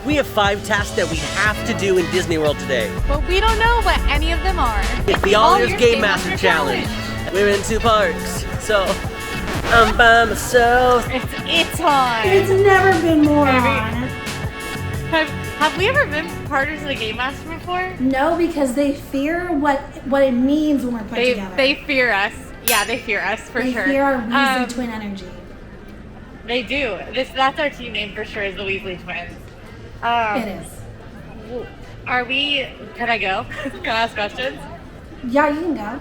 We have 5 tasks that we have to do in Disney World today. But we don't know what any of them are. It's the AllEars Gamemaster Challenge. We're in 2 parks, so I'm by myself. It's on. It's never been more on. Have we ever been partners of the Gamemaster before? No, because they fear what it means when we're put together. They fear us. Yeah, they fear us for sure. They fear our Weasley twin energy. They do. That's our team name for sure, is the Weasley twins. It is. Can I go? Can I ask questions? Yeah, you can go.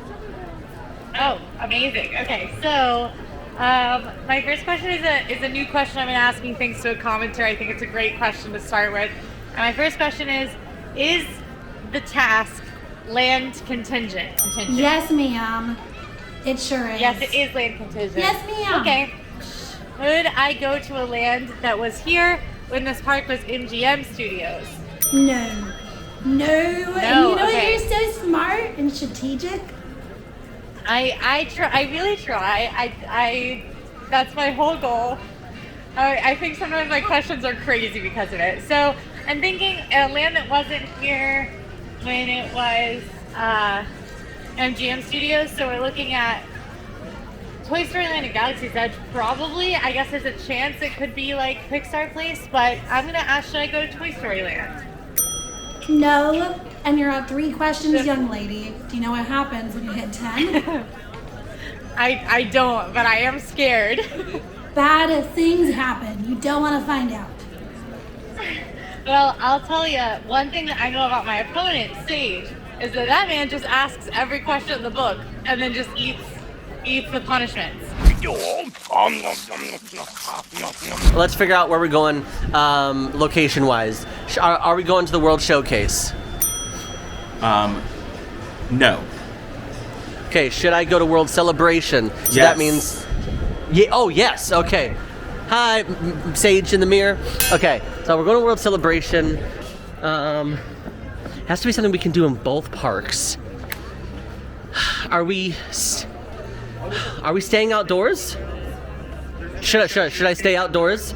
Oh, amazing. Okay, so my first question is a new question I've been asking thanks to a commenter. I think it's a great question to start with. And my first question is the task land contingent? Yes, ma'am. It sure is. Yes, it is land contingent. Yes, ma'am. Okay. Would I go to a land that was here when this park was MGM Studios? No. And you know okay. You're so smart and strategic. I really try. I that's my whole goal. I think sometimes my questions are crazy because of it. So I'm thinking a land that wasn't here when it was MGM Studios. So we're looking at Toy Story Land and Galaxy's Edge. Probably, I guess there's a chance it could be like Pixar Place. But I'm gonna ask, should I go to Toy Story Land? No, and you're at 3 questions, young lady. Do you know what happens when you hit 10? I don't, but I am scared. Bad things happen. You don't want to find out. Well, I'll tell you, one thing that I know about my opponent, Sage, is that man just asks every question in the book and then just eats the punishments. Let's figure out where we're going location-wise. Are we going to the World Showcase? No. Okay, should I go to World Celebration? So Yes. that means... Yeah, oh, yes, okay. Hi, Sage in the mirror. Okay, so we're going to World Celebration. Has to be something we can do in both parks. Are we staying outdoors? Should I stay outdoors?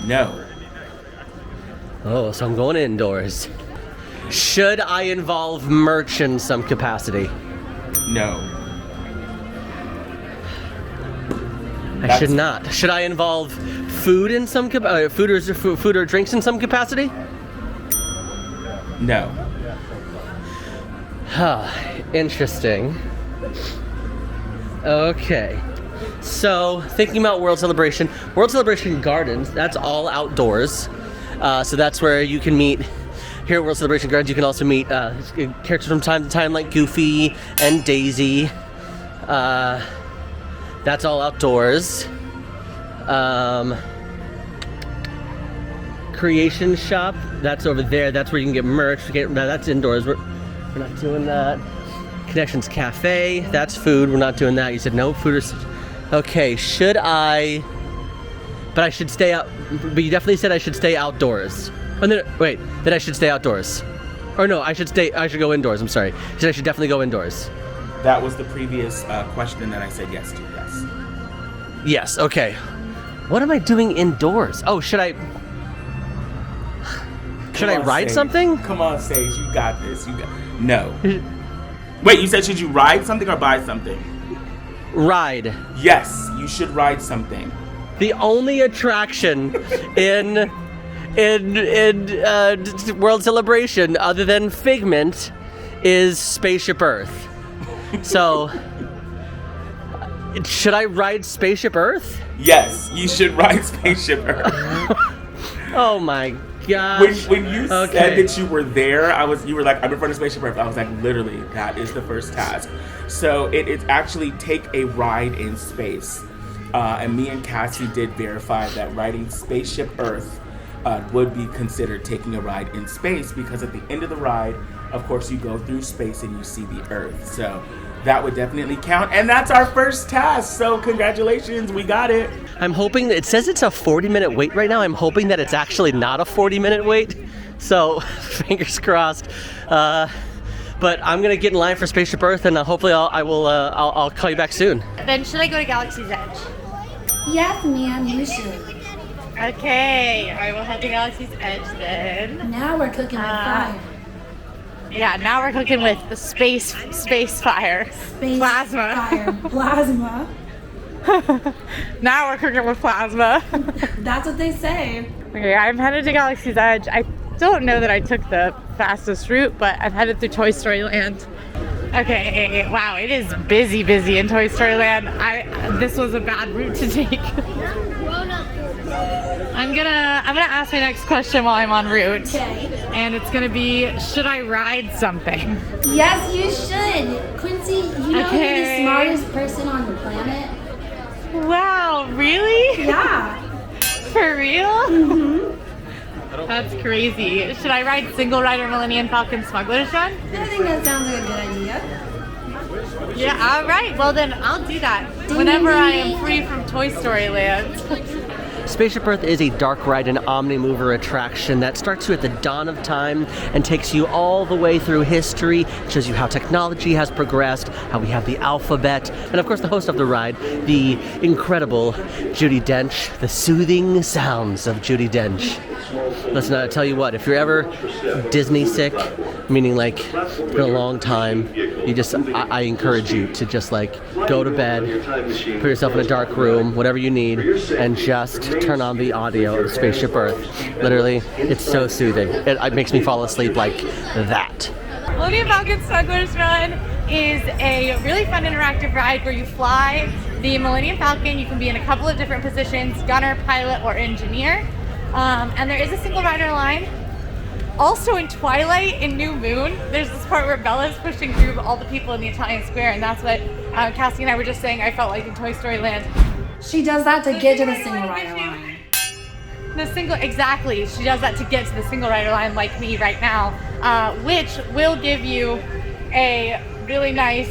No. Oh, so I'm going indoors. Should I involve merch in some capacity? No. I should not. Should I involve food in some food or drinks in some capacity? No. Interesting. Okay. So, thinking about World Celebration Gardens, that's all outdoors. So that's where you can meet, here at World Celebration Gardens, you can also meet characters from time to time like Goofy and Daisy. That's all outdoors. Creation Shop, that's over there. That's where you can get merch. That's indoors. We're not doing that. Connections Cafe, that's food. We're not doing that. You said no food. Okay, should I? But I should stay out. But you definitely said I should stay outdoors. Oh, no, wait, that I should stay outdoors. Or no, I should go indoors. I'm sorry. You said I should definitely go indoors. That was the previous question that I said yes to. Yes. Yes. Okay. What am I doing indoors? Oh, should I? Should I ride Sage. something? Come on, Sage. You got this. No. Wait, you said should you ride something or buy something? Ride. Yes, you should ride something. The only attraction in World Celebration other than Figment is Spaceship Earth. So, should I ride Spaceship Earth? Yes, you should ride Spaceship Earth. Oh my gosh. When you said that you were there, you were like, I'm in front of Spaceship Earth. I was like, literally, that is the first task. So it's actually take a ride in space. And me and Cassie did verify that riding Spaceship Earth would be considered taking a ride in space, because at the end of the ride, of course, you go through space and you see the Earth. So that would definitely count. And that's our first task. So congratulations, we got it. I'm hoping that it says it's a 40-minute wait right now. I'm hoping that it's actually not a 40-minute wait. So fingers crossed. But I'm gonna get in line for Spaceship Earth, and hopefully I'll call you back soon. Then should I go to Galaxy's Edge? Yes, ma'am, you should. Okay, all right, we'll head to Galaxy's Edge then. Now we're cooking with fire. Yeah, now we're cooking with the space fire. Space Plasma. Fire. Plasma. Now we're cooking with plasma. That's what they say. Okay, I'm headed to Galaxy's Edge. I don't know that I took the fastest route, but I'm headed through Toy Story Land. Okay, wow, it is busy in Toy Story Land. This was a bad route to take. I'm gonna ask my next question while I'm en route. Okay. And it's gonna be, should I ride something? Yes, you should. Quincy, you know you're the smartest person on the planet? Wow, really? Yeah. For real? Mm-hmm. That's crazy. Should I ride Single Rider Millennium Falcon Smuggler's Run? I think that sounds like a good idea. Yeah, all right. Well, then I'll do that whenever I am free from Toy Story Land. Spaceship Earth is a dark ride and omni-mover attraction that starts you at the dawn of time and takes you all the way through history, shows you how technology has progressed, how we have the alphabet, and of course the host of the ride, the incredible Judi Dench, the soothing sounds of Judi Dench. Listen, I tell you what, if you're ever Disney sick, meaning like it's been a long time, I encourage you to just like go to bed, put yourself in a dark room, whatever you need, and just turn on the audio of Spaceship Earth. Literally, it's so soothing. It makes me fall asleep like that. Millennium Falcon Smuggler's Run is a really fun interactive ride where you fly the Millennium Falcon. You can be in a couple of different positions, gunner, pilot, or engineer. And there is a single rider line. Also in Twilight, in New Moon, there's this part where Bella's pushing through all the people in the Italian Square, and that's what Cassie and I were just saying I felt like in Toy Story Land. She does that to get to the single rider line. Exactly. She does that to get to the single rider line, like me right now, which will give you a really nice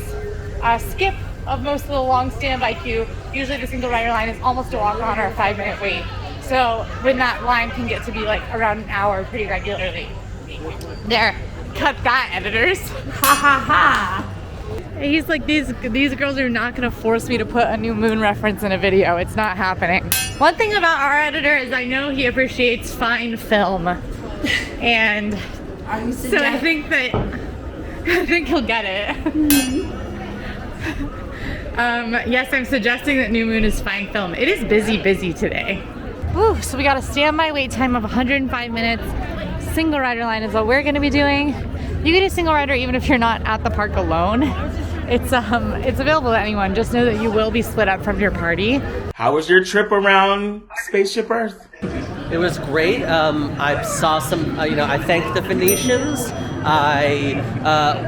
skip of most of the long standby queue. Usually the single rider line is almost a walk-on or a 5-minute wait. So when that line can get to be like around an hour pretty regularly. There, cut that, editors. Ha ha ha. He's like, these girls are not gonna force me to put a New Moon reference in a video. It's not happening. One thing about our editor is I know he appreciates fine film. And so I think he'll get it. Mm-hmm. Yes, I'm suggesting that New Moon is fine film. It is busy today. Woo, so we got a standby wait time of 105 minutes. Single rider line is what we're gonna be doing. You get a single rider even if you're not at the park alone. It's available to anyone. Just know that you will be split up from your party. How was your trip around Spaceship Earth? It was great. I saw some, I thanked the Phoenicians. I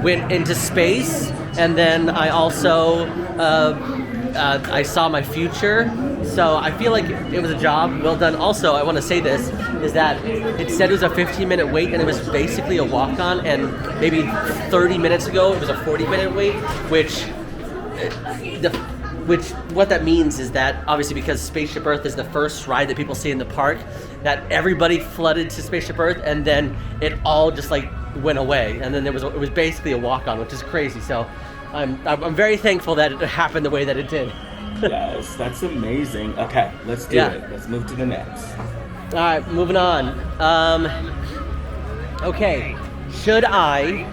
went into space, and then I also I saw my future. So I feel like it was a job well done. Also, I want to say this, is that it said it was a 15-minute wait, and it was basically a walk-on, and maybe 30 minutes ago it was a 40-minute wait, which what that means is that obviously because Spaceship Earth is the first ride that people see in the park, that everybody flooded to Spaceship Earth, and then it all just like went away, and then it was basically a walk-on, which is crazy. So I'm very thankful that it happened the way that it did. Yes, that's amazing. Okay, let's do it. Let's move to the next. All right, moving on. Okay, should I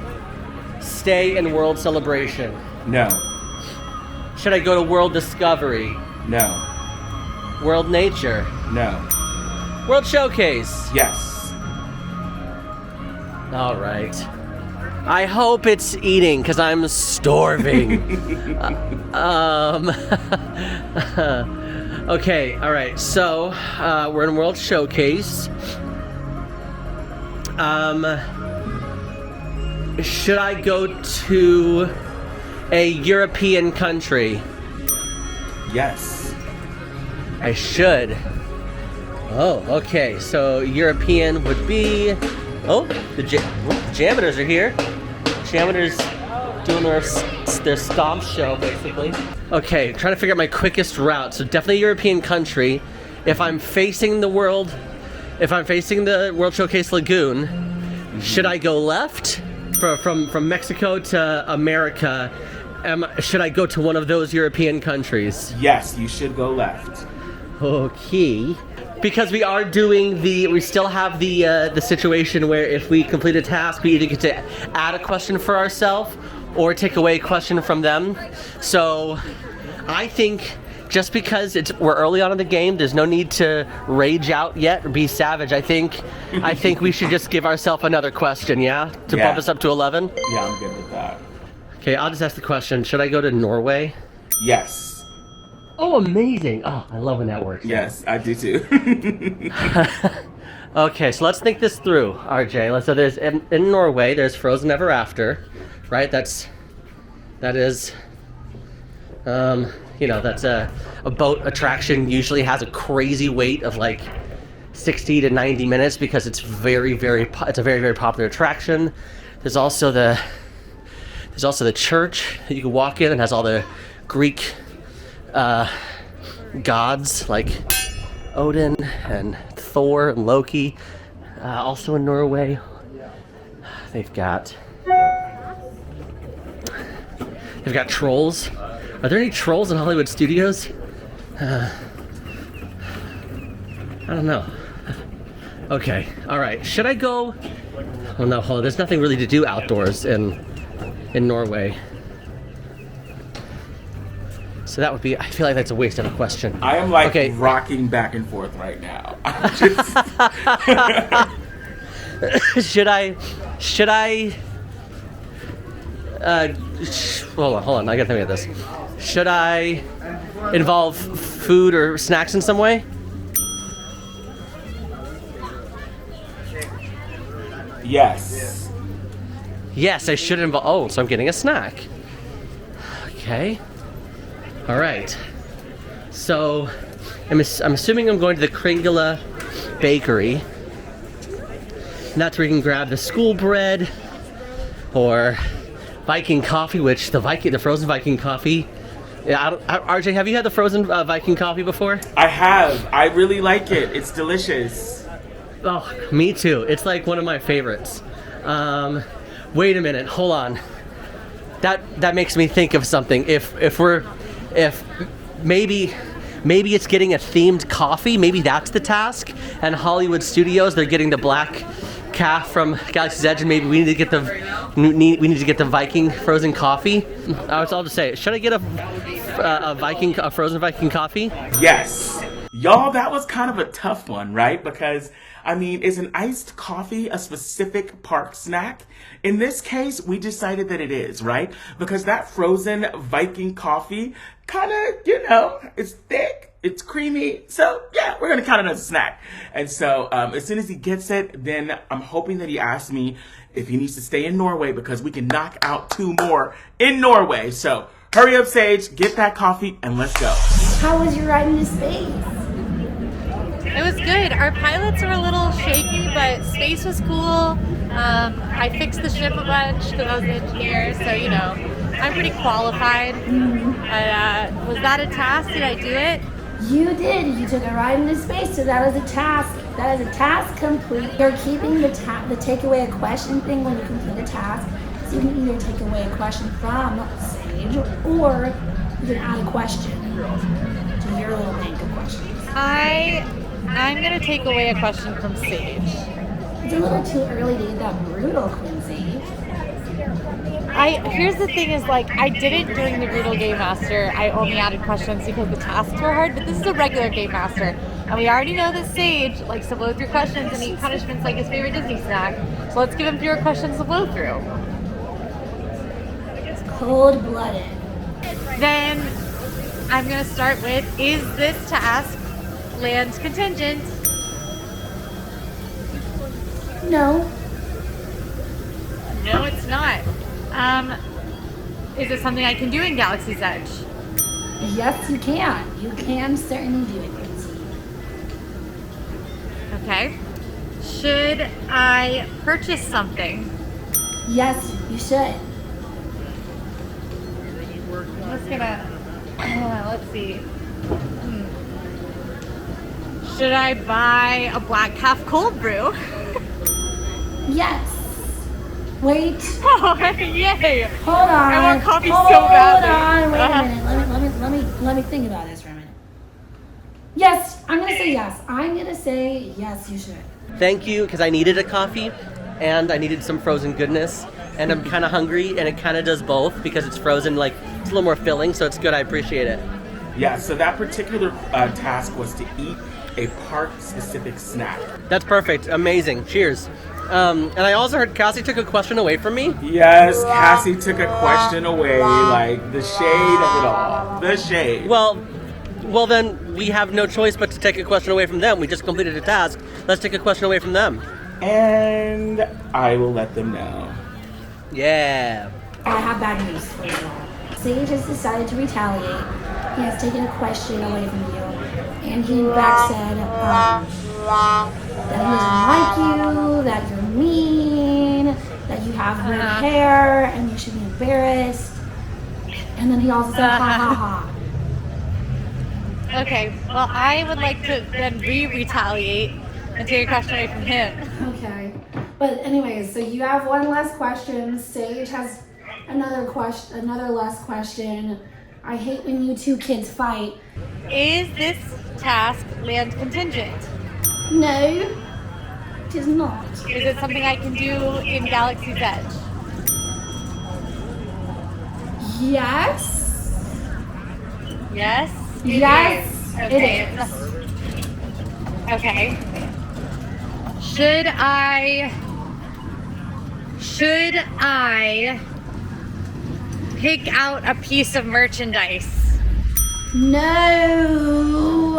stay in World Celebration? No. Should I go to World Discovery? No. World Nature? No. World Showcase? Yes. All right. I hope it's eating, because I'm starving. Okay, all right. So we're in World Showcase. Should I go to a European country? Yes. I should. Oh, okay. So European would be. Oh, the Jameters are here. Jameters doing their stomp show, basically. Okay, trying to figure out my quickest route. So definitely European country. If I'm facing the World Showcase Lagoon, should I go left from Mexico to America? Should I go to one of those European countries? Yes, you should go left. Okay. because we are doing we still have the situation where if we complete a task, we either get to add a question for ourselves or take away a question from them. So I think just because we're early on in the game, there's no need to rage out yet or be savage. I think we should just give ourselves another question, yeah? To bump us up to 11? Yeah, I'm good with that. Okay, I'll just ask the question. Should I go to Norway? Yes. Oh, amazing. Oh, I love when that works. Yes, I do too. Okay, so let's think this through, RJ. So there's in Norway, there's Frozen Ever After, right? That is, that's a boat attraction. Usually has a crazy wait of like 60 to 90 minutes because it's a very, very popular attraction. There's also the church that you can walk in and has all the Greek gods like Odin and Thor and Loki. Also in Norway, they've got trolls. Are there any trolls in Hollywood Studios? I don't know. Okay, all right. Should I go? Oh no, hold on. There's nothing really to do outdoors in Norway. So that would be, I feel like that's a waste of a question. I am like rocking back and forth right now. I'm just... Should I hold on, I gotta think of this. Should I involve food or snacks in some way? Yes. Yes, I should involve, oh, so I'm getting a snack. Okay. All right. So, I'm assuming I'm going to the Kringla Bakery. And that's where you can grab the school bread or Viking coffee, which the frozen Viking coffee. Yeah, RJ, have you had the frozen Viking coffee before? I have. I really like it. It's delicious. Oh, me too. It's like one of my favorites. Wait a minute. Hold on. That makes me think of something. If maybe it's getting a themed coffee. Maybe that's the task. And Hollywood Studios, they're getting the black calf from Galaxy's Edge, and maybe we need to get the Viking frozen coffee. I'll just say it. Should I get a frozen Viking coffee? Yes. Y'all, that was kind of a tough one, right? Because, I mean, is an iced coffee a specific park snack? In this case, we decided that it is, right? Because that frozen Viking coffee kind of, it's thick, it's creamy. So, yeah, we're going to count it as a snack. And so, as soon as he gets it, then I'm hoping that he asks me if he needs to stay in Norway because we can knock out 2 more in Norway. So, hurry up, Sage, get that coffee, and let's go. How was your ride into space? It was good. Our pilots were a little shaky, but space was cool. I fixed the ship a bunch because I was an engineer, so I'm pretty qualified. Was that a task? Did I do it? You did. You took a ride into space, so that was a task. That is a task complete. You're keeping the take away a question thing when you complete a task, so you can either take away a question from Sage, or you can add a question to your little bank of questions. I'm gonna take away a question from Sage. It's a little too early to get that brutal, Quincy. Here's the thing is, I didn't during the Brutal Gamemaster. I only added questions because the tasks were hard, but this is a regular Gamemaster. And we already know that Sage likes to blow through questions and eat punishments like his favorite Disney snack. So let's give him fewer questions to blow through. It's cold-blooded. Then I'm gonna start with, is this task land contingent? No. No, it's not. Is it something I can do in Galaxy's Edge? Yes, you can. You can certainly do it, Quincy. Okay. Should I purchase something? Yes, you should. I'm just gonna, let's see. Should I buy a black calf cold brew? Yes. Wait. Oh, yay! Hold on. I want coffee Hold so badly. on. Wait a minute. Let me think about this for a minute. Yes, I'm gonna say yes. I'm gonna say yes, you should. Thank you, because I needed a coffee, and I needed some frozen goodness, and I'm kind of hungry, and it kind of does both because it's frozen, like it's a little more filling, so it's good. I appreciate it. Yeah, so that particular task was to eat a park-specific snack. That's perfect. Amazing. Cheers. And I also heard Cassie took a question away from me. Yes, Cassie took a question away, like the shade of it all. The shade. Well, then we have no choice but to take a question away from them. We just completed a task. Let's take a question away from them. And I will let them know. Yeah. I have bad news for you all. Sage has decided to retaliate. He has taken a question away from you. And he in fact said that he doesn't like you, that you're mean, that you have red hair, and you should be embarrassed. And then he also said, ha ha ha. Okay, well, I would like to then retaliate and take a question away from him. Okay. But anyways, so you have one less question. Sage has another less question. I hate when you two kids fight. Is this task land contingent? No, it is not. Is it something I can do in Galaxy's Edge? Yes. Yes? Yes, is. it is. Okay. Should I pick out a piece of merchandise? No.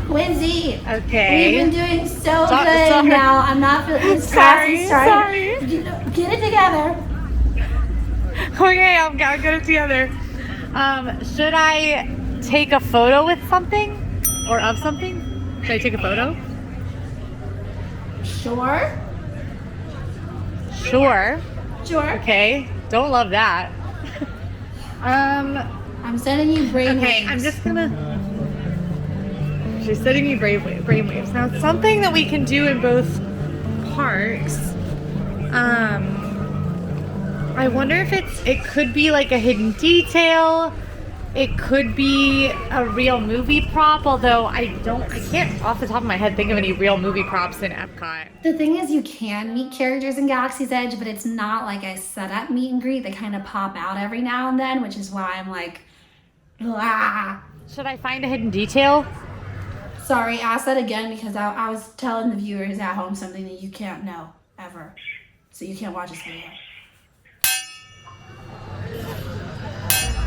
Lindsay. Okay. We've been doing so Sorry. good now. I'm not feeling Sorry. Get it together. Okay, I'm gonna get it together. Should I take a photo with something? Or of something? Should I take a photo? Sure. Sure. Sure. Okay. Don't love that. I'm sending you brainwaves. Okay, I'm just gonna... She's sending me brainwaves. Now, it's something that we can do in both parks. I wonder if it could be like a hidden detail. It could be a real movie prop, although I can't off the top of my head think of any real movie props in Epcot. The thing is, you can meet characters in Galaxy's Edge, but it's not like a set-up meet and greet. They kind of pop out every now and then, which is why I'm like, ah. Should I find a hidden detail? Sorry, ask that again because I was telling the viewers at home something that you can't know ever. So you can't watch this video.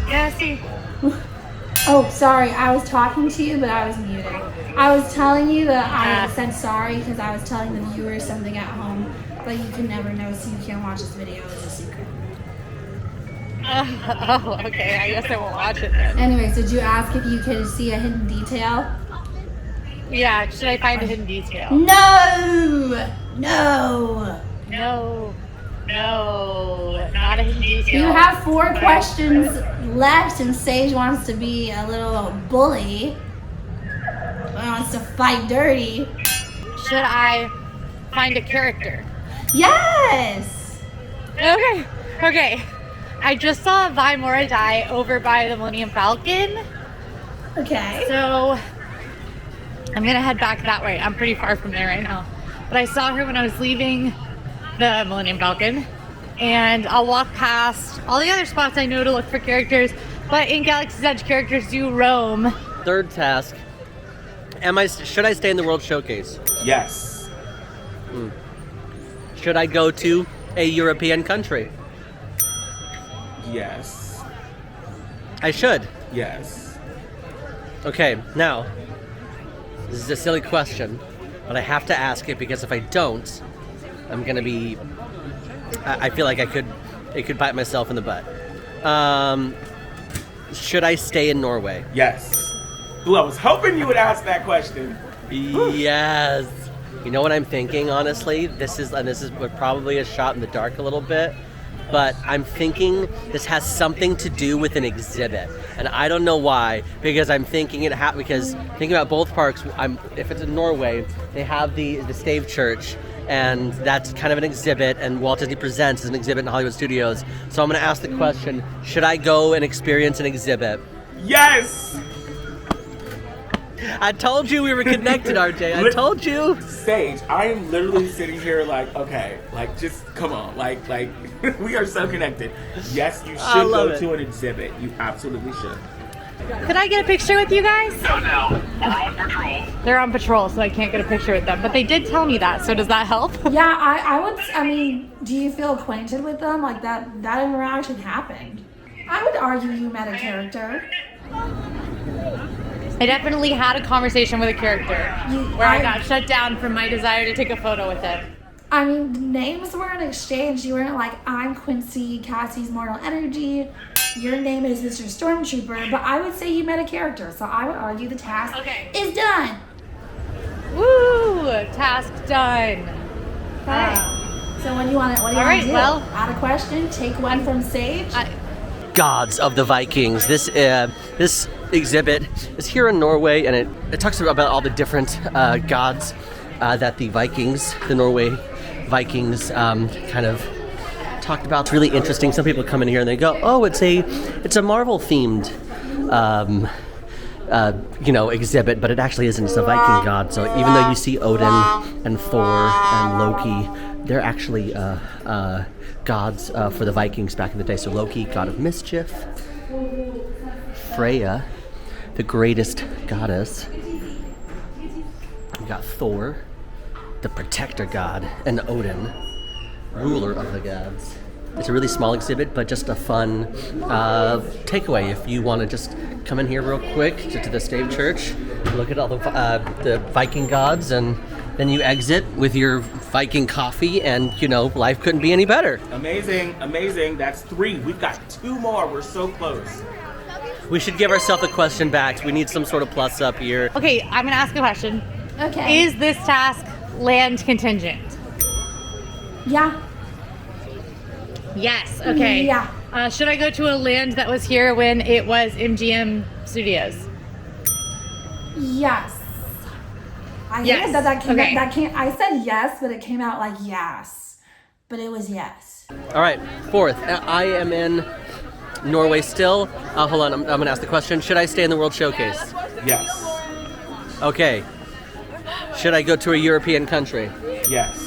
Yeah, see. Oh, sorry, I was talking to you, but I was muted. I was telling you that I said sorry because I was telling the viewers something at home that you can never know, so you can't watch this video. It's a secret. Oh, okay. I guess I won't watch it then. Anyway, so did you ask if you could see a hidden detail? Yeah, should I find a hidden detail? No! No! No, not a hidden detail. You have 4 questions left, and Sage wants to be a little bully. Wants to fight dirty. Should I find a character? Yes! Okay. I just saw Vimora die over by the Millennium Falcon. Okay. So I'm gonna head back that way. I'm pretty far from there right now. But I saw her when I was leaving the Millennium Falcon. And I'll walk past all the other spots I know to look for characters. But in Galaxy's Edge, characters do roam. Third task. Should I stay in the World Showcase? Yes. Should I go to a European country? Yes. I should. Yes. Okay, now, this is a silly question, but I have to ask it because if I don't, I'm gonna be... I feel like it could bite myself in the butt. Should I stay in Norway? Yes. Ooh, I was hoping you would ask that question. Yes. You know what I'm thinking, honestly? This is probably a shot in the dark a little bit, but I'm thinking this has something to do with an exhibit, and I don't know why. Because I'm thinking because thinking about both parks. If it's in Norway, they have the Stave Church, and that's kind of an exhibit. And Walt Disney Presents is an exhibit in Hollywood Studios. So I'm going to ask the question: should I go and experience an exhibit? Yes. I told you we were connected, RJ. I told you. Sage, I am literally sitting here like, okay, like just come on, like we are so connected. Yes, you should go to an exhibit. You absolutely should. Could I get a picture with you guys? Not now. We're on patrol. They're on patrol, so I can't get a picture with them. But they did tell me that, so does that help? Yeah, I mean, do you feel acquainted with them? Like that interaction happened. I would argue you met a character. I definitely had a conversation with a character where I got shut down from my desire to take a photo with him. I mean, names weren't exchanged. You weren't like, I'm Quincy, Cassie's Mortal Energy. Your name is Mr. Stormtrooper. But I would say you met a character, so I would argue the task is done. Woo! Task done. Okay. So what do you want to do? Well, add a question. Take one from Sage. Gods of the Vikings. This exhibit is here in Norway, and it talks about all the different gods that the Vikings, the Norway Vikings, kind of talked about. It's really interesting. Some people come in here and they go, "Oh, it's a Marvel themed, exhibit," but it actually isn't. It's a Viking god. So even though you see Odin and Thor and Loki, they're actually gods for the Vikings back in the day. So Loki, god of mischief. Freya, the greatest goddess. We got Thor, the protector god, and Odin, ruler of the gods. It's a really small exhibit, but just a fun takeaway if you want to just come in here real quick to the Stave Church, look at all the Viking gods, and then you exit with your Viking coffee, and life couldn't be any better. Amazing. That's 3. We've got 2 more. We're so close. We should give ourselves a question back. We need some sort of plus up here. Okay, I'm gonna ask a question. Okay. Is this task land contingent? Yeah. Yes. Okay. Yeah. Should I go to a land that was here when it was MGM Studios? Yes. Yes. That came. I said yes, but it came out like yes. But it was yes. All right, 4th. I am in Norway still. Hold on, I'm going to ask the question. Should I stay in the World Showcase? Yes. Okay. Should I go to a European country? Yes.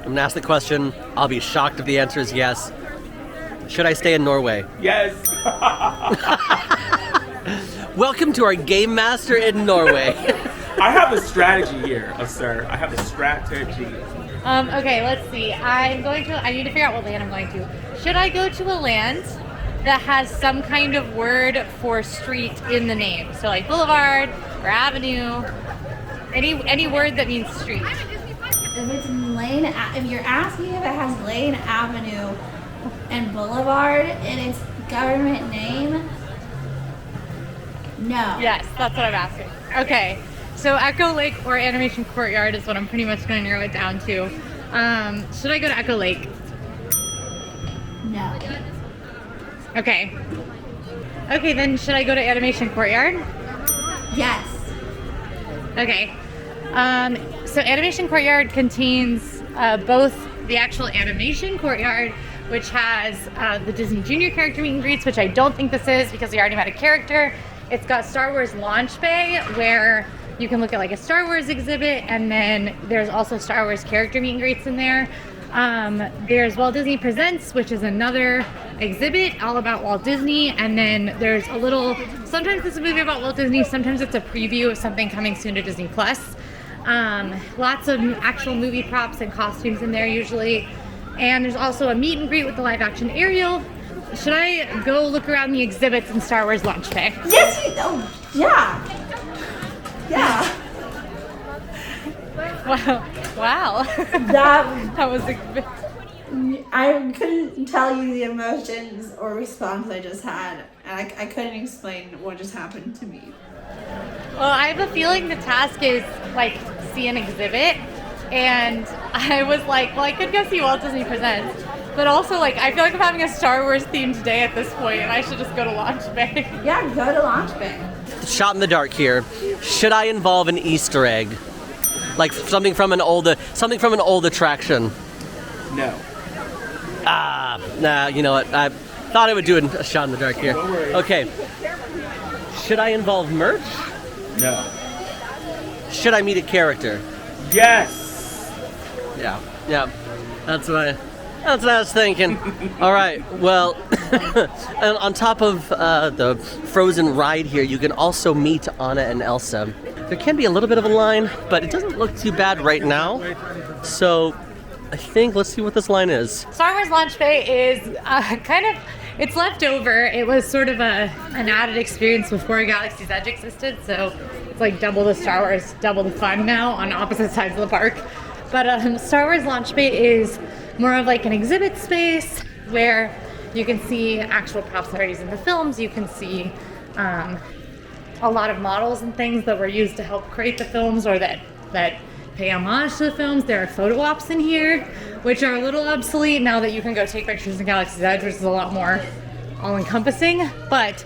I'm going to ask the question. I'll be shocked if the answer is yes. Should I stay in Norway? Yes. Welcome to our Gamemaster in Norway. I have a strategy here, sir. I have a strategy. Okay, let's see. I need to figure out what land I'm going to. Should I go to a land that has some kind of word for street in the name? So like boulevard or avenue, any word that means street. If it's lane, if you're asking if it has lane, avenue, and boulevard in its government name, no. Yes, that's what I'm asking. Okay, so Echo Lake or Animation Courtyard is what I'm pretty much going to narrow it down to. Should I go to Echo Lake? No. Okay. Okay, then should I go to Animation Courtyard? Yes. Okay. So Animation Courtyard contains both the actual Animation Courtyard, which has the Disney Junior character meet and greets, which I don't think this is because we already met a character. It's got Star Wars Launch Bay, where you can look at like a Star Wars exhibit, and then there's also Star Wars character meet and greets in there. There's Walt Disney Presents, which is another exhibit all about Walt Disney, and then there's a little, sometimes it's a movie about Walt Disney, sometimes it's a preview of something coming soon to Disney Plus. Lots of actual movie props and costumes in there usually. And there's also a meet and greet with the live action Ariel. Should I go look around the exhibits in Star Wars Launch Bay? Yes, you know. Yeah. Yeah. Wow. That was I couldn't tell you the emotions or response I just had, and I couldn't explain what just happened to me. Well, I have a feeling the task is like see an exhibit, and I was like, well, I could go see Walt Disney Presents, but also like I feel like I'm having a Star Wars themed day at this point, and I should just go to Launch Bay. Yeah, go to Launch Bay. Shot in the dark here. Should I involve an Easter egg, like something from an old attraction? No. Nah. You know what? I thought I would do a shot in the dark here. Don't worry. Okay. Should I involve merch? No. Should I meet a character? Yes. Yeah. That's what I was thinking. All right. Well, and on top of the Frozen ride here, you can also meet Anna and Elsa. There can be a little bit of a line, but it doesn't look too bad right now. So I think let's see what this line is. Star Wars Launch Bay is it's left over. It was sort of an added experience before Galaxy's Edge existed, so it's like double the Star Wars, double the fun now on opposite sides of the park. But Star Wars Launch Bay is more of like an exhibit space where you can see actual props that are used in the films. You can see a lot of models and things that were used to help create the films or that pay homage to the films. There are photo ops in here, which are a little obsolete now that you can go take pictures in Galaxy's Edge, which is a lot more all-encompassing, but...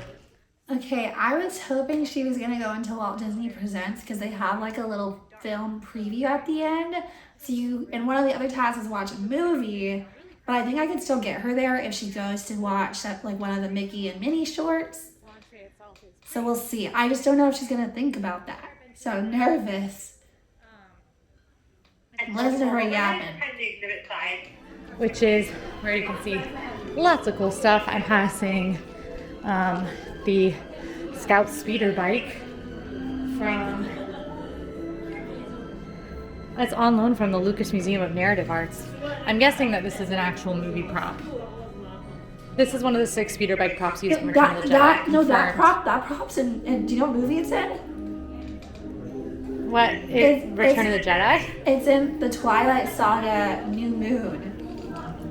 Okay, I was hoping she was gonna go into Walt Disney Presents because they have like a little film preview at the end. So and one of the other tasks is watch a movie, but I think I could still get her there if she goes to watch like one of the Mickey and Minnie shorts. So we'll see. I just don't know if she's gonna think about that. So I'm nervous. Listen to her yapping. Which is where you can see lots of cool stuff. I'm passing the Scout speeder bike that's on loan from the Lucas Museum of Narrative Arts. I'm guessing that this is an actual movie prop. This is one of the 6 speeder bike props used in Return of the Jedi. That prop's in, do you know what movie it's in? What? Return of the Jedi? It's in the Twilight Saga New Moon.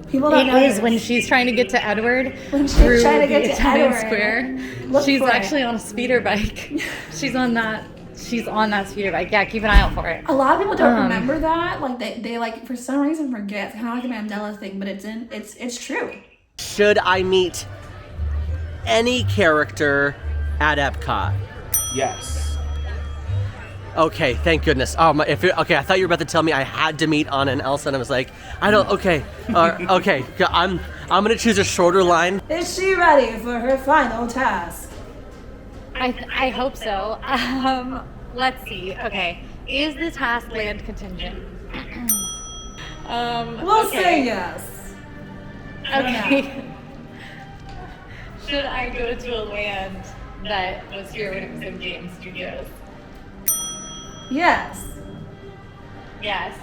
People don't know It is this. when she's trying to get to Edward When she's through trying to get the to Italian Edward. Square. Look She's for it. actually on a speeder bike. She's on that speeder bike. Yeah, keep an eye out for it. A lot of people don't remember that. Like they like for some reason forget. It's kind of like a Mandela thing, but it's true. Should I meet any character at EPCOT? Yes. Okay, thank goodness. Okay, I thought you were about to tell me I had to meet Anna and Elsa, and I was like, I don't. Okay, okay. I'm gonna choose a shorter line. Is she ready for her final task? I hope so. Let's see. Okay, is the task land contingent? We'll say yes. Okay. Should I go to a land that was here when it was MGM Studios? Yes. Yes.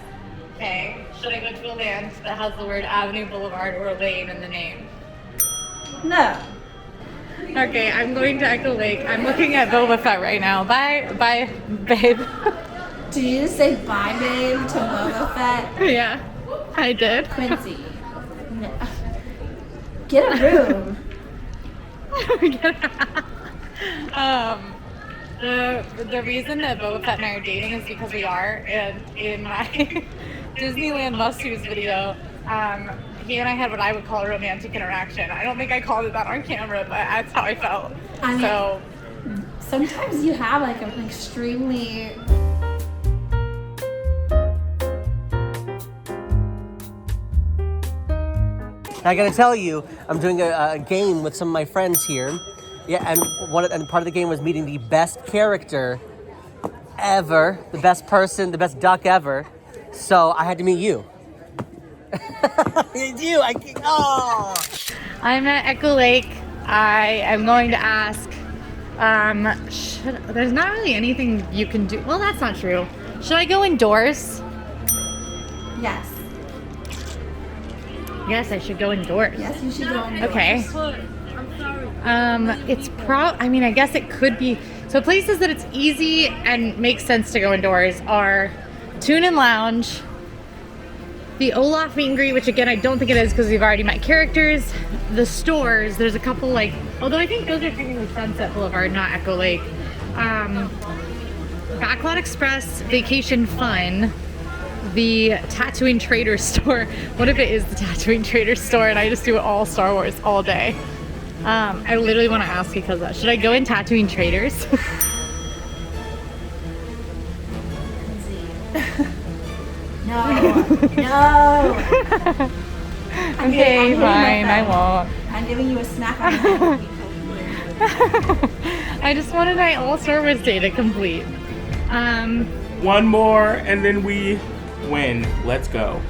Okay. Should I go to a land that has the word Avenue, Boulevard, or Lane in the name? No. Okay, I'm going to Echo Lake. I'm looking at Boba Fett right now. Bye, babe. Did you just say bye, babe, to Boba Fett? Yeah, I did. Quincy. No. Get a room. The reason that Boba Fett and I are dating is because we are. And in my Disneyland must-dos video, he and I had what I would call a romantic interaction. I don't think I called it that on camera, but that's how I felt. So sometimes you have like an extremely... I gotta tell you, I'm doing a game with some of my friends here. Yeah, and part of the game was meeting the best character ever, the best person, the best duck ever. So I had to meet you. I'm at Echo Lake. I am going to ask, there's not really anything you can do. Well, that's not true. Should I go indoors? Yes. Yes, I should go indoors. Yes, you should go indoors. Okay. I guess it could be. So places that it's easy and makes sense to go indoors are Tune and Lounge, the Olaf Meet and Greet, which again, I don't think it is because we've already met characters. The stores, there's a couple although I think those are technically Sunset Boulevard, not Echo Lake. Backlot Express, Vacation Fun, the Tatooine Trader Store. What if it is the Tatooine Trader Store and I just do all Star Wars all day? I literally want to ask because of that. Should I go in Tatooine Traders? No. Okay, fine, I won't. I'm giving you a snack. I just wanted my all-service day to complete. One more, and then we win. Let's go.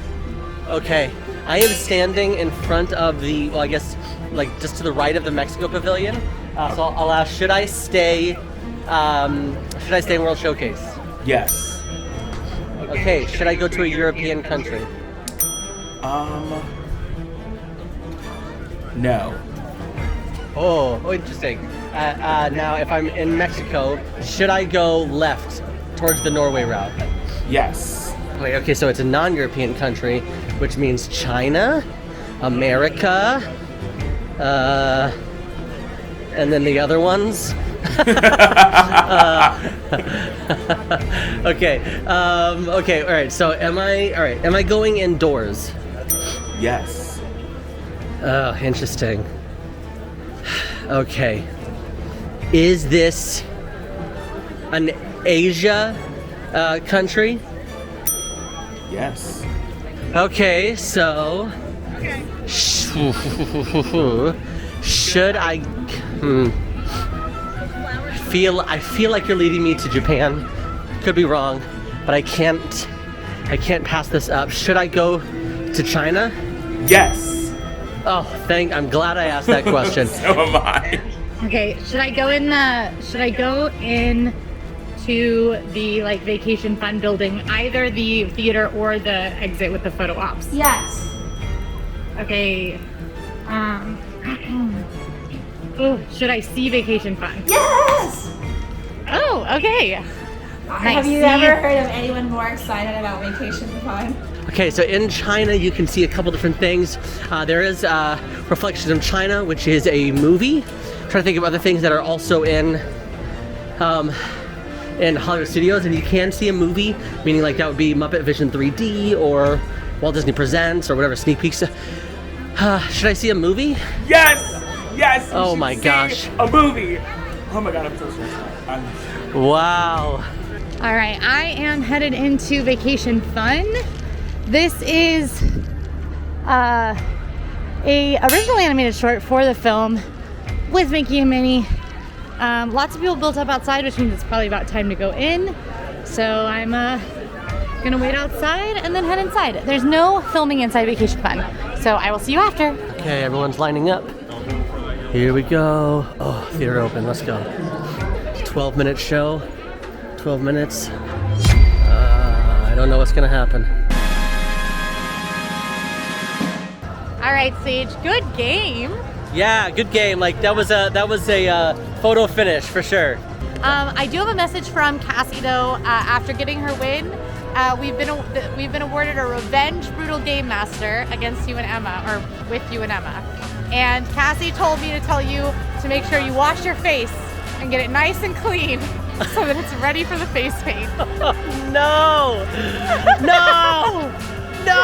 Okay, I am standing in front of the, well, I guess, like just to the right of the Mexico Pavilion. So I'll ask, should I stay in World Showcase? Yes. Okay, should I go to a European country? No. Oh, interesting. Now, if I'm in Mexico, should I go left towards the Norway route? Yes. Wait, okay, so it's a non-European country, which means China, America, and then the other ones. Okay, okay, all right. So am I going indoors? Yes. Oh, interesting. Okay. Is this an Asia country? Yes. Okay, so should I I feel like you're leading me to Japan. Could be wrong, but I can't pass this up. Should I go to China? Yes. Oh, I'm glad I asked that question. So am I. Okay, should I go in to the like vacation fun building, either the theater or the exit with the photo ops? Yes. Okay. Oh, should I see vacation fun? Yes! Oh, okay. Have you ever heard of anyone more excited about vacation fun? Okay, so in China, you can see a couple different things. There is Reflections of China, which is a movie. I'm trying to think of other things that are also in Hollywood Studios, and you can see a movie, meaning like that would be Muppet Vision 3D or Walt Disney Presents or whatever sneak peeks. Should I see a movie? Yes. Yes. Oh my gosh. A movie. Oh my god, I'm so stressed out. Wow. All right, I am headed into vacation fun. This is a original animated short for the film with Mickey and Minnie. Lots of people built up outside, which means it's probably about time to go in. So I'm gonna wait outside and then head inside. There's no filming inside Vacation Fun, so I will see you after. Okay, everyone's lining up. Here we go. Oh, theater open, let's go. 12-minute show, 12 minutes. I don't know what's gonna happen. All right, Sage, good game. Yeah, good game. Like that was a photo finish for sure. I do have a message from Cassie though. After getting her win, we've been awarded a revenge brutal Gamemaster against you and Emma, or with you and Emma. And Cassie told me to tell you to make sure you wash your face and get it nice and clean so that it's ready for the face paint. No! No! No!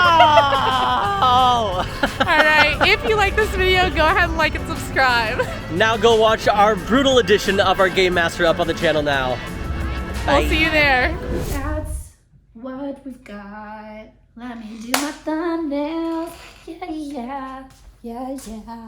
Alright, if you like this video, go ahead and like and subscribe. Now go watch our brutal edition of our Gamemaster up on the channel now. I'll see you there. That's what we've got. Let me do my thumbnails. Yeah, yeah, yeah, yeah.